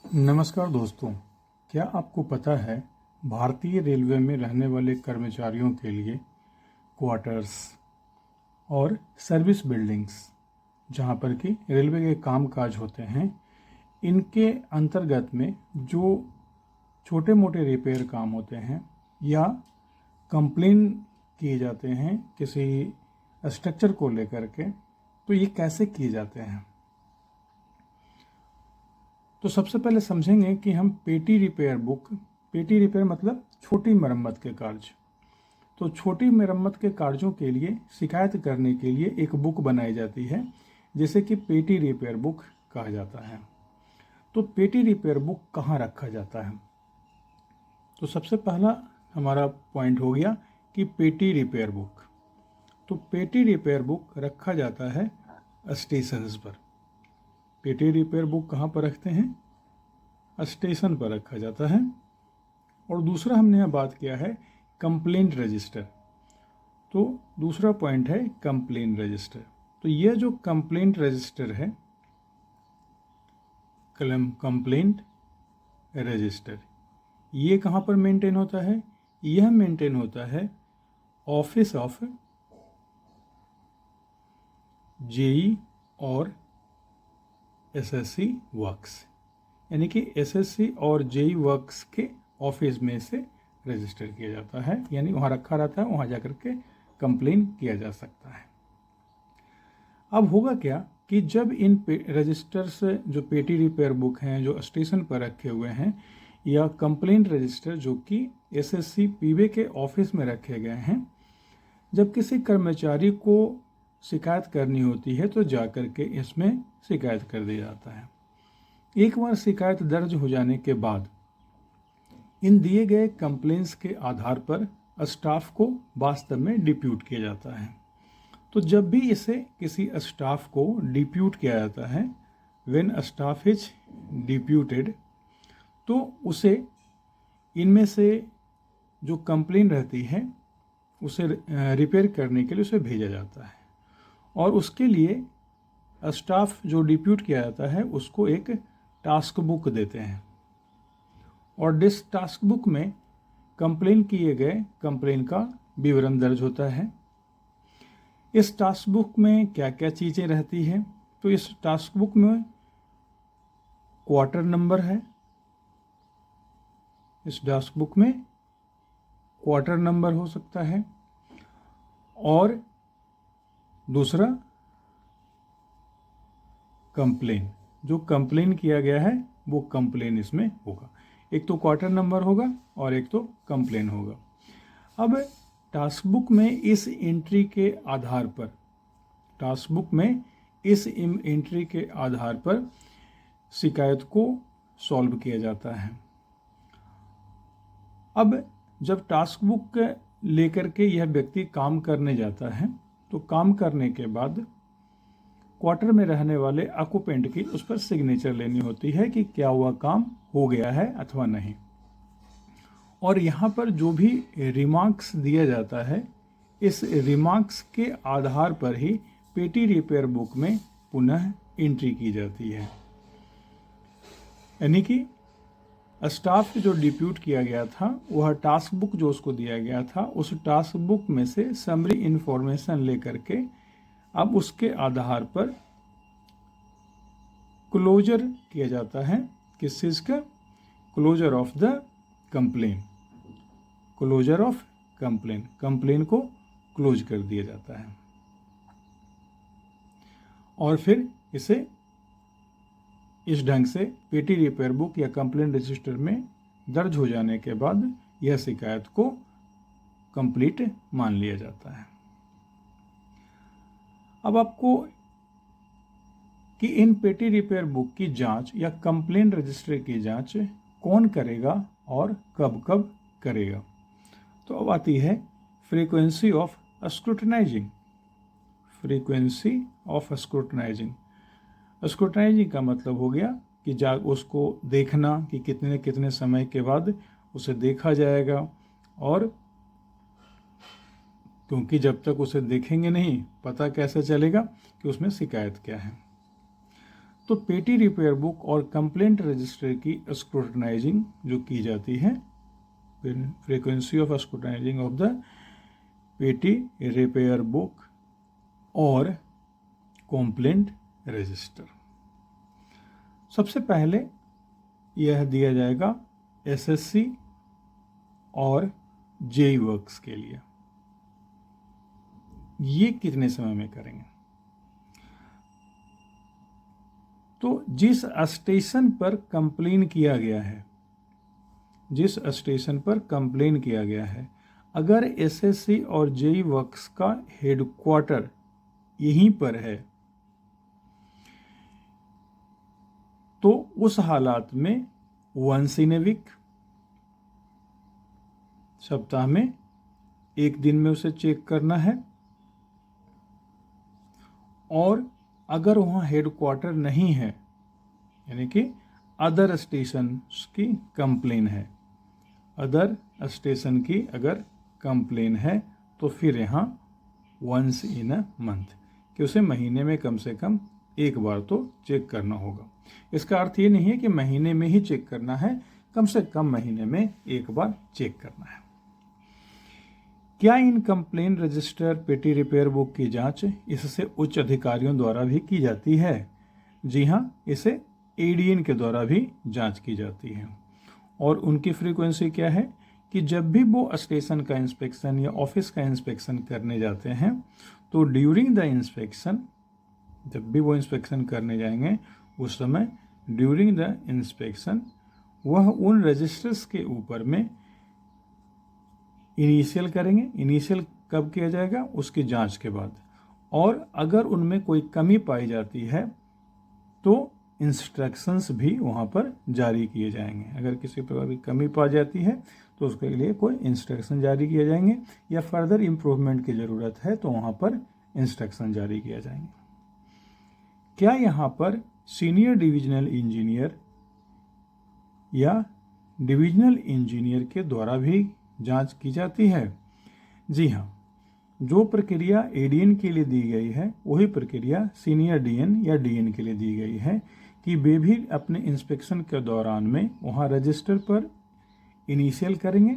नमस्कार दोस्तों, क्या आपको पता है भारतीय रेलवे में रहने वाले कर्मचारियों के लिए क्वार्टर्स और सर्विस बिल्डिंग्स, जहां पर कि रेलवे के कामकाज होते हैं, इनके अंतर्गत में जो छोटे मोटे रिपेयर काम होते हैं या कंप्लेन किए जाते हैं किसी स्ट्रक्चर को लेकर के, तो ये कैसे किए जाते हैं। तो सबसे पहले समझेंगे कि हम पेटी रिपेयर मतलब छोटी मरम्मत के कार्य। तो छोटी मरम्मत के कार्यों के लिए शिकायत करने के लिए एक बुक बनाई जाती है, जिसे कि पेटी रिपेयर बुक कहा जाता है। तो पेटी रिपेयर बुक कहाँ रखा जाता है? तो सबसे पहला हमारा पॉइंट हो गया कि पेटी रिपेयर बुक। तो पेटी रिपेयर बुक रखा जाता है स्टेशंस पर। पेटी रिपेयर बुक कहाँ पर रखते हैं? स्टेशन पर रखा जाता है। और दूसरा हमने यहाँ बात किया है कंप्लेंट रजिस्टर। तो दूसरा पॉइंट है कंप्लेंट रजिस्टर। तो यह जो कंप्लेंट रजिस्टर है, कंप्लेंट रजिस्टर, ये कहाँ पर मेंटेन होता है? यह मेंटेन होता है ऑफिस ऑफ जेई और एसएससी वर्क्स, यानी कि एसएससी और जेई वर्क्स के ऑफिस में से रजिस्टर किया जाता है, यानी वहाँ रखा रहता है, वहाँ जाकर के कंप्लेन किया जा सकता है। अब होगा क्या कि जब इन रजिस्टर से जो पेटी रिपेयर बुक हैं जो स्टेशन पर रखे हुए हैं, या कंप्लेंट रजिस्टर जो कि एसएससी पीवे के ऑफिस में रखे गए हैं, जब किसी कर्मचारी को शिकायत करनी होती है तो जाकर के इसमें शिकायत कर दिया जाता है। एक बार शिकायत दर्ज हो जाने के बाद इन दिए गए कंप्लेंट्स के आधार पर स्टाफ को वास्तव में डिप्यूट किया जाता है। तो जब भी इसे किसी स्टाफ को डिप्यूट किया जाता है, व्हेन स्टाफ इज डिप्यूटेड, तो उसे इनमें से जो कंप्लेन रहती है उसे रिपेयर करने के लिए उसे भेजा जाता है। और उसके लिए स्टाफ जो डिप्यूट किया जाता है उसको एक टास्क बुक देते हैं, और इस टास्क बुक में कंप्लेन किए गए कंप्लेन का विवरण दर्ज होता है। इस टास्क बुक में क्या क्या चीज़ें रहती हैं? तो इस टास्क बुक में क्वार्टर नंबर है, इस टास्क बुक में क्वार्टर नंबर हो सकता है, और दूसरा कंप्लेन, जो कंप्लेन किया गया है वो कंप्लेन इसमें होगा। एक तो क्वार्टर नंबर होगा और एक तो कंप्लेन होगा। अब टास्क बुक में इस एंट्री के आधार पर शिकायत को सॉल्व किया जाता है। अब जब टास्क बुक लेकर के यह व्यक्ति काम करने जाता है, तो काम करने के बाद क्वार्टर में रहने वाले ऑक्यूपेंट की उस पर सिग्नेचर लेनी होती है कि क्या वह काम हो गया है अथवा नहीं। और यहाँ पर जो भी रिमार्क्स दिया जाता है, इस रिमार्क्स के आधार पर ही पेटी रिपेयर बुक में पुनः एंट्री की जाती है। यानी कि स्टाफ जो डिप्यूट किया गया था, वह टास्क बुक जो उसको दिया गया था, उस टास्क बुक में से समरी इंफॉर्मेशन लेकर के अब उसके आधार पर क्लोजर किया जाता है। किस चीज़ का? Closure of the complaint. Closure of complaint, complaint को क्लोज कर दिया जाता है। और फिर इसे इस ढंग से पेटी रिपेयर बुक या कंप्लेन रजिस्टर में दर्ज हो जाने के बाद यह शिकायत को कंप्लीट मान लिया जाता है। अब आपको कि इन पेटी रिपेयर बुक की जांच या कंप्लेन रजिस्टर की जांच कौन करेगा और कब कब करेगा। तो अब आती है frequency of scrutinising. Frequency of scrutinising. Scrutinising का मतलब हो गया कि उसको देखना कि कितने कितने समय के बाद उसे देखा जाएगा, और क्योंकि जब तक उसे देखेंगे नहीं पता कैसे चलेगा कि उसमें शिकायत क्या है। तो पेटी रिपेयर बुक और कंप्लेंट रजिस्टर की स्क्रूटनाइजिंग जो की जाती है, frequency of scrutinising of the पेटी रिपेयर बुक और कंप्लेंट रजिस्टर। सबसे पहले यह दिया जाएगा एसएससी और जेई वर्क्स के लिए। ये कितने समय में करेंगे? तो जिस स्टेशन पर कंप्लेन किया गया है, जिस स्टेशन पर कंप्लेन किया गया है, अगर एसएससी और जेई वर्क्स का हेडक्वार्टर यहीं पर है, तो उस हालात में वंस इन ए वीक, सप्ताह में एक दिन में उसे चेक करना है। और अगर वहाँ हेडक्वार्टर नहीं है, यानी कि अदर स्टेशन की कंप्लेन है, अदर स्टेशन की अगर कंप्लेन है, तो फिर यहाँ वंस इन अ मंथ, कि उसे महीने में कम से कम एक बार तो चेक करना होगा। इसका अर्थ ये नहीं है कि महीने में ही चेक करना है, कम से कम महीने में एक बार चेक करना है। क्या इन कंप्लेन रजिस्टर पेटी रिपेयर बुक की जांच इससे उच्च अधिकारियों द्वारा भी की जाती है? जी हाँ, इसे एडीएन के द्वारा भी जांच की जाती है। और उनकी फ्रीक्वेंसी क्या है कि जब भी वो स्टेशन का इंस्पेक्शन या ऑफिस का इंस्पेक्शन करने जाते हैं, तो ड्यूरिंग द इंस्पेक्शन, जब भी वो इंस्पेक्शन करने जाएंगे, उस समय ड्यूरिंग द इंस्पेक्शन वह उन रजिस्टर्स के ऊपर में इनिशियल करेंगे। इनिशियल कब किया जाएगा? उसकी जांच के बाद। और अगर उनमें कोई कमी पाई जाती है तो इंस्ट्रक्शंस भी वहाँ पर जारी किए जाएंगे। अगर किसी प्रकार की कमी पाई जाती है तो उसके लिए कोई इंस्ट्रक्शन जारी किए जाएंगे, या फर्दर इम्प्रूवमेंट की ज़रूरत है तो वहाँ पर इंस्ट्रक्शन जारी किए जाएंगे। क्या यहाँ पर सीनियर डिविजनल इंजीनियर या डिविजनल इंजीनियर के द्वारा भी जांच की जाती है? जी हाँ, जो प्रक्रिया एडीएन के लिए दी गई है वही प्रक्रिया सीनियर डीएन या डीएन के लिए दी गई है, कि वे भी अपने इंस्पेक्शन के दौरान में वहाँ रजिस्टर पर इनिशियल करेंगे,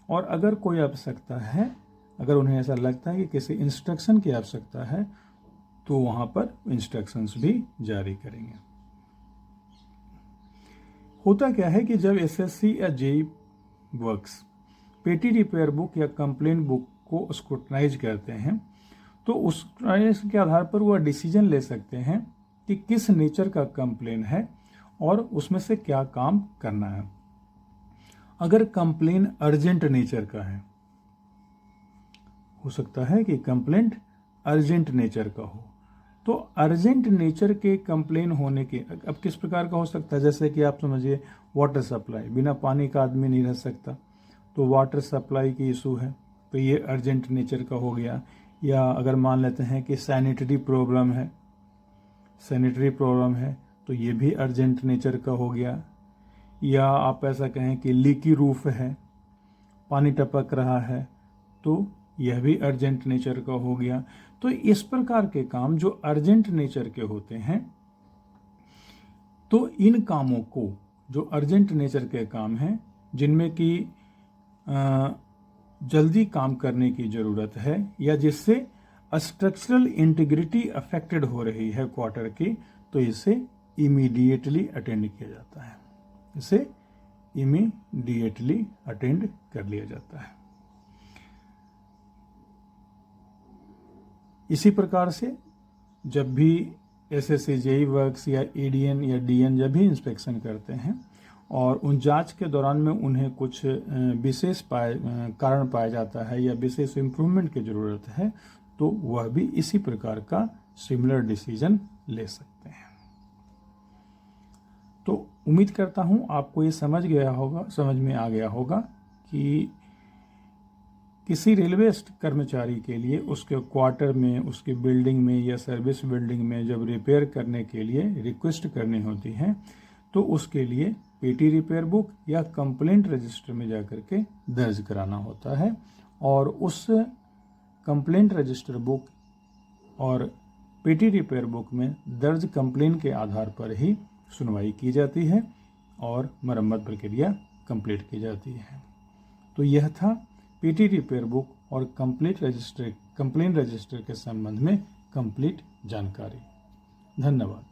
और अगर कोई आवश्यकता है, अगर उन्हें ऐसा लगता है कि किसी इंस्ट्रक्शन की आवश्यकता है, तो वहाँ पर इंस्ट्रक्शंस भी जारी करेंगे। होता क्या है कि जब एसएससी या जेई वर्क्स पेटी रिपेयर बुक या कंप्लेन बुक को स्क्रूटनाइज करते हैं, तो उस के आधार पर वह डिसीजन ले सकते हैं कि किस नेचर का कंप्लेन है और उसमें से क्या काम करना है। अगर कंप्लेन अर्जेंट नेचर का है, हो सकता है कि कंप्लेंट अर्जेंट नेचर का हो, तो अर्जेंट नेचर के कंप्लेन होने के अब किस प्रकार का हो सकता है? जैसे कि आप समझिए वाटर सप्लाई, बिना पानी का आदमी नहीं रह सकता, तो वाटर सप्लाई की इशू है, तो ये अर्जेंट नेचर का हो गया। या अगर मान लेते हैं कि सैनिटरी प्रॉब्लम है, सैनिटरी प्रॉब्लम है, तो ये भी अर्जेंट नेचर का हो गया। या आप ऐसा कहें कि लीकी रूफ है, पानी टपक रहा है, तो यह भी अर्जेंट नेचर का हो गया। तो इस प्रकार के काम जो अर्जेंट नेचर के होते हैं, तो इन कामों को, जो अर्जेंट नेचर के काम हैं, जिनमें कि जल्दी काम करने की ज़रूरत है, या जिससे स्ट्रक्चरल इंटीग्रिटी अफेक्टेड हो रही है क्वार्टर की, तो इसे इमीडिएटली अटेंड किया जाता है, इसे इमीडिएटली अटेंड कर लिया जाता है। इसी प्रकार से जब भी एसएससी जेई वर्क्स या एडीएन या डीएन जब भी इंस्पेक्शन करते हैं और उन जांच के दौरान में उन्हें कुछ विशेष कारण पाया जाता है या विशेष इम्प्रूवमेंट की ज़रूरत है, तो वह भी इसी प्रकार का सिमिलर डिसीजन ले सकते हैं। तो उम्मीद करता हूँ आपको ये समझ में आ गया होगा कि किसी रेलवे कर्मचारी के लिए उसके क्वार्टर में, उसकी बिल्डिंग में या सर्विस बिल्डिंग में जब रिपेयर करने के लिए रिक्वेस्ट करनी होती है, तो उसके लिए पेटी रिपेयर बुक या कंप्लेंट रजिस्टर में जाकर के दर्ज कराना होता है। और उस कंप्लेंट रजिस्टर बुक और पेटी रिपेयर बुक में दर्ज कंप्लेन के आधार पर ही सुनवाई की जाती है और मरम्मत प्रक्रिया कंप्लीट की जाती है। तो यह था पेटी रिपेयर बुक और कंप्लेन रजिस्टर के संबंध में कंप्लीट जानकारी। धन्यवाद।